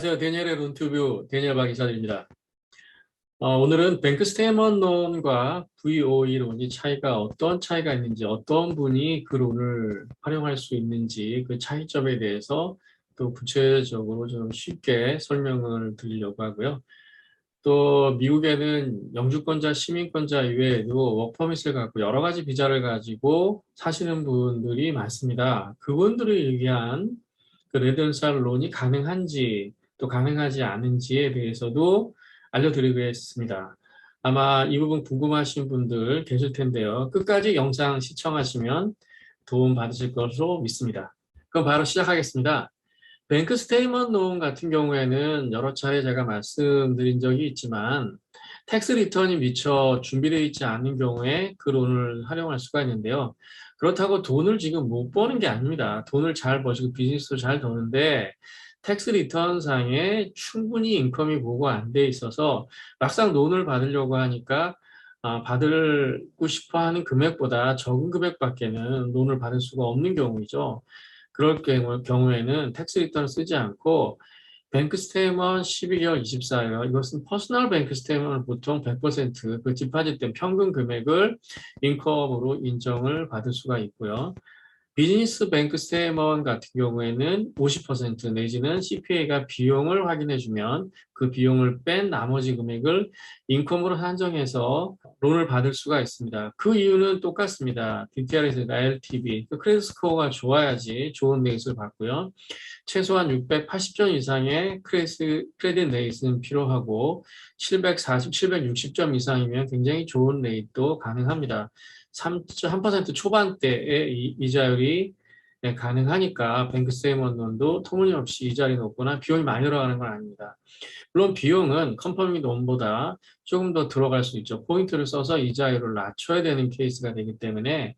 안녕하세요. 데니엘의 론투뷰 데니엘 박 기자입니다. 오늘은 뱅크 스테이먼 론과 VOE 론이 어떤 차이가 있는지, 어떤 분이 그 론을 활용할 수 있는지 그 차이점에 대해서 또 구체적으로 좀 쉽게 설명을 드리려고 하고요. 또 미국에는 영주권자, 시민권자 이외에도 워크퍼밋을 갖고 여러 가지 비자를 가지고 사시는 분들이 많습니다. 그분들을 위한 그 레드살 론이 가능한지 또 가능하지 않은지에 대해서도 알려드리겠습니다. 아마 이 부분 궁금하신 분들 계실 텐데요. 끝까지 영상 시청하시면 도움 받으실 것으로 믿습니다. 그럼 바로 시작하겠습니다. 뱅크 스테이먼 론 같은 경우에는 여러 차례 제가 말씀드린 적이 있지만 텍스 리턴이 미처 준비되어 있지 않은 경우에 그 론을 활용할 수가 있는데요. 그렇다고 돈을 지금 못 버는 게 아닙니다. 돈을 잘 버시고 비즈니스도 잘 도는데 텍스 리턴 상에 충분히 인컴이 보고 안 돼 있어서 막상 론을 받으려고 하니까 받고 싶어 하는 금액보다 적은 금액밖에는 론을 받을 수가 없는 경우이죠. 그럴 경우에는 텍스 리턴을 쓰지 않고 뱅크 스테이먼 12개월 24개월 이것은 퍼스널 뱅크 스테이먼을 보통 100%그 디파짓된 평균 금액을 인컴으로 인정을 받을 수가 있고요. 비즈니스 뱅크 스테이먼 같은 경우에는 50% 내지는 CPA가 비용을 확인해주면 그 비용을 뺀 나머지 금액을 인컴으로 산정해서 론을 받을 수가 있습니다. 그 이유는 똑같습니다. DTR에서가 LTV, 크레딧 스코어가 좋아야지 좋은 레이스를 받고요. 최소한 680점 이상의 크레딧 레이스는 필요하고 740, 760점 이상이면 굉장히 좋은 레이트도 가능합니다. 3% 초반대의 이자율이 가능하니까 뱅크 스테이먼 론도 터무니없이 이자율이 높거나 비용이 많이 들어가는 건 아닙니다. 물론 비용은 컴퍼니 론보다 조금 더 들어갈 수 있죠. 포인트를 써서 이자율을 낮춰야 되는 케이스가 되기 때문에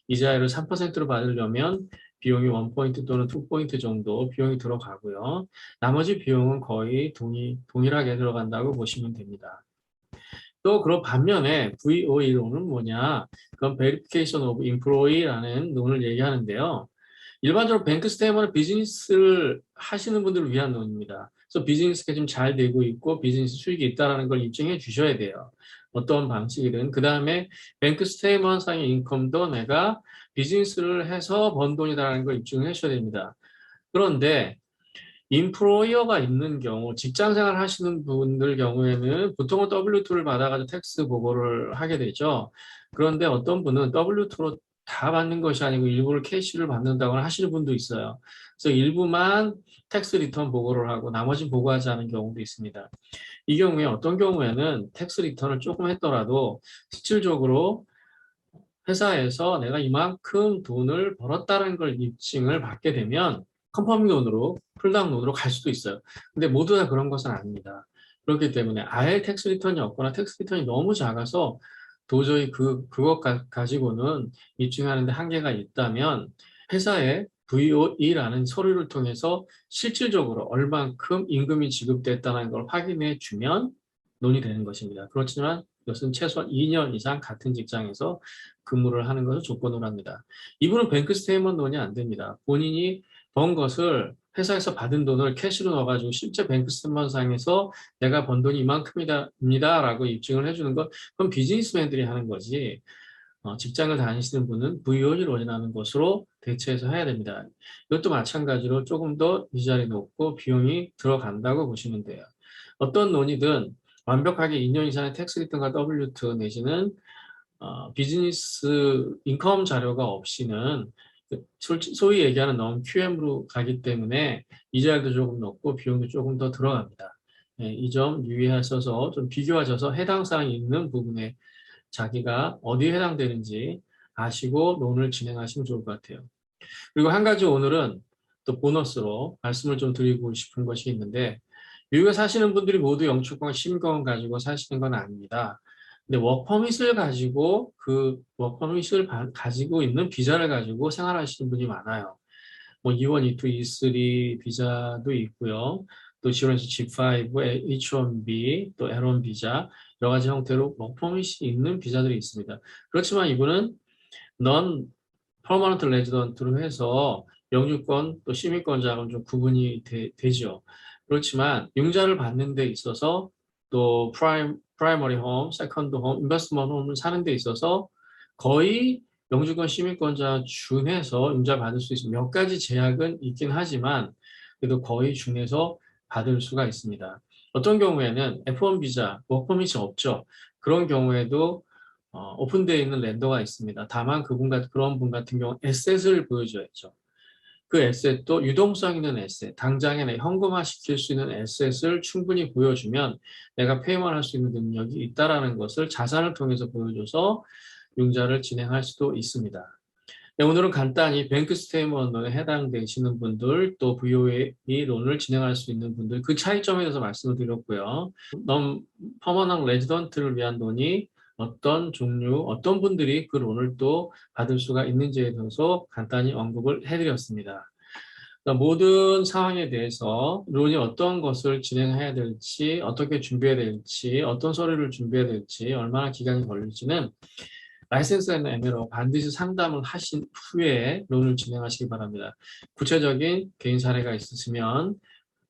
이자율을 3%로 받으려면 비용이 1포인트 또는 2포인트 정도 비용이 들어가고요. 나머지 비용은 거의 동일하게 들어간다고 보시면 됩니다. 또 그런 반면에 VOE론은 뭐냐? 그건 Verification of Employee라는 논을 얘기하는데요. 일반적으로 뱅크 스테이먼은 비즈니스를 하시는 분들을 위한 논입니다. 그래서 비즈니스가 좀 잘 되고 있고 비즈니스 수익이 있다는 걸 입증해 주셔야 돼요. 어떤 방식이든. 그 다음에 뱅크 스테이먼 상의 인컴도 내가 비즈니스를 해서 번 돈이라는 걸 입증해 주셔야 됩니다. 그런데 인플로이어가 있는 경우, 직장 생활 하시는 분들 경우에는 보통은 W2를 받아가지고 텍스 보고를 하게 되죠. 그런데 어떤 분은 W2로 다 받는 것이 아니고 일부를 캐시를 받는다거나 하시는 분도 있어요. 그래서 일부만 텍스 리턴 보고를 하고 나머지는 보고하지 않은 경우도 있습니다. 이 경우에 어떤 경우에는 텍스 리턴을 조금 했더라도 실질적으로 회사에서 내가 이만큼 돈을 벌었다는 걸 입증을 받게 되면 컴퍼니 론으로, 풀다운 론으로 갈 수도 있어요. 근데 모두 다 그런 것은 아닙니다. 그렇기 때문에 아예 텍스 리턴이 없거나 텍스 리턴이 너무 작아서 도저히 그것 가지고는 입증하는데 한계가 있다면 회사에 VOE라는 서류를 통해서 실질적으로 얼만큼 임금이 지급됐다는 걸 확인해 주면 논의되는 것입니다. 그렇지만 이것은 최소한 2년 이상 같은 직장에서 근무를 하는 것을 조건으로 합니다. 이분은 뱅크 스테이먼 론이 안 됩니다. 본인이 번 것을 회사에서 받은 돈을 캐시로 넣어가지고 실제 뱅크 스테이먼 상에서 내가 번 돈이 이만큼입니다라고 입증을 해주는 것, 그건 비즈니스맨들이 하는 거지. 직장을 다니시는 분은 VOE 론이라는 것으로 대체해서 해야 됩니다. 이것도 마찬가지로 조금 더 이자율이 높고 비용이 들어간다고 보시면 돼요. 어떤 논이든 완벽하게 2년 이상의 텍스 리턴과 W2 내지는 비즈니스 인컴 자료가 없이는 소위 얘기하는 non-QM으로 가기 때문에 이자율도 조금 높고 비용도 조금 더 들어갑니다. 이 점 유의하셔서 좀 비교하셔서 해당 사항이 있는 부분에 자기가 어디에 해당되는지 아시고 논을 진행하시면 좋을 것 같아요. 그리고 한 가지 오늘은 또 보너스로 말씀을 좀 드리고 싶은 것이 있는데 미국에 사시는 분들이 모두 영주권, 시민권 가지고 사시는 건 아닙니다. 근데 워크퍼밋을 가지고 그 워크퍼밋을 가지고 있는 비자를 가지고 생활하시는 분이 많아요. 뭐 E1, E2, E3 비자도 있고요. 또 지원해서 G5, H1B, 또 L1 비자 여러 가지 형태로 워크퍼밋이 있는 비자들이 있습니다. 그렇지만 이분은 넌 퍼머넌트 레지던트로 해서 영주권 또 시민권자하고는 좀 구분이 되죠. 그렇지만 융자를 받는 데 있어서 또 프라이머리 홈, 세컨드 홈, 인베스트먼트 홈을 사는 데 있어서 거의 영주권 시민권자 중에서 융자 받을 수 있습니다. 몇 가지 제약은 있긴 하지만 그래도 거의 중에서 받을 수가 있습니다. 어떤 경우에는 F1 비자, 워크퍼밋이 없죠. 그런 경우에도 오픈되어 있는 랜더가 있습니다. 다만 그런 분 같은 경우 에셋을 보여줘야죠. 그 에셋도 유동성 있는 에셋, 당장에 내 현금화 시킬 수 있는 에셋을 충분히 보여주면 내가 페이먼할 수 있는 능력이 있다라는 것을 자산을 통해서 보여줘서 융자를 진행할 수도 있습니다. 네, 오늘은 간단히 뱅크 스테이먼에 해당되시는 분들, 또 VOA 론을 진행할 수 있는 분들, 그 차이점에 대해서 말씀을 드렸고요. 퍼머넌트 레지던트를 위한 론이 어떤 종류, 어떤 분들이 그 론을 또 받을 수가 있는지에 대해서 간단히 언급을 해드렸습니다. 모든 상황에 대해서 론이 어떤 것을 진행해야 될지, 어떻게 준비해야 될지, 어떤 서류를 준비해야 될지, 얼마나 기간이 걸릴지는 라이센스 앤 ML로 반드시 상담을 하신 후에 론을 진행하시기 바랍니다. 구체적인 개인 사례가 있으시면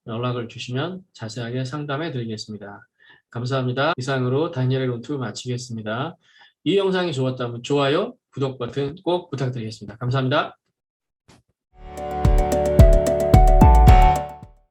연락을 주시면 자세하게 상담해 드리겠습니다. 감사합니다. 이상으로 다니엘의 론2 마치겠습니다. 이 영상이 좋았다면 좋아요, 구독 버튼 꼭 부탁드리겠습니다. 감사합니다.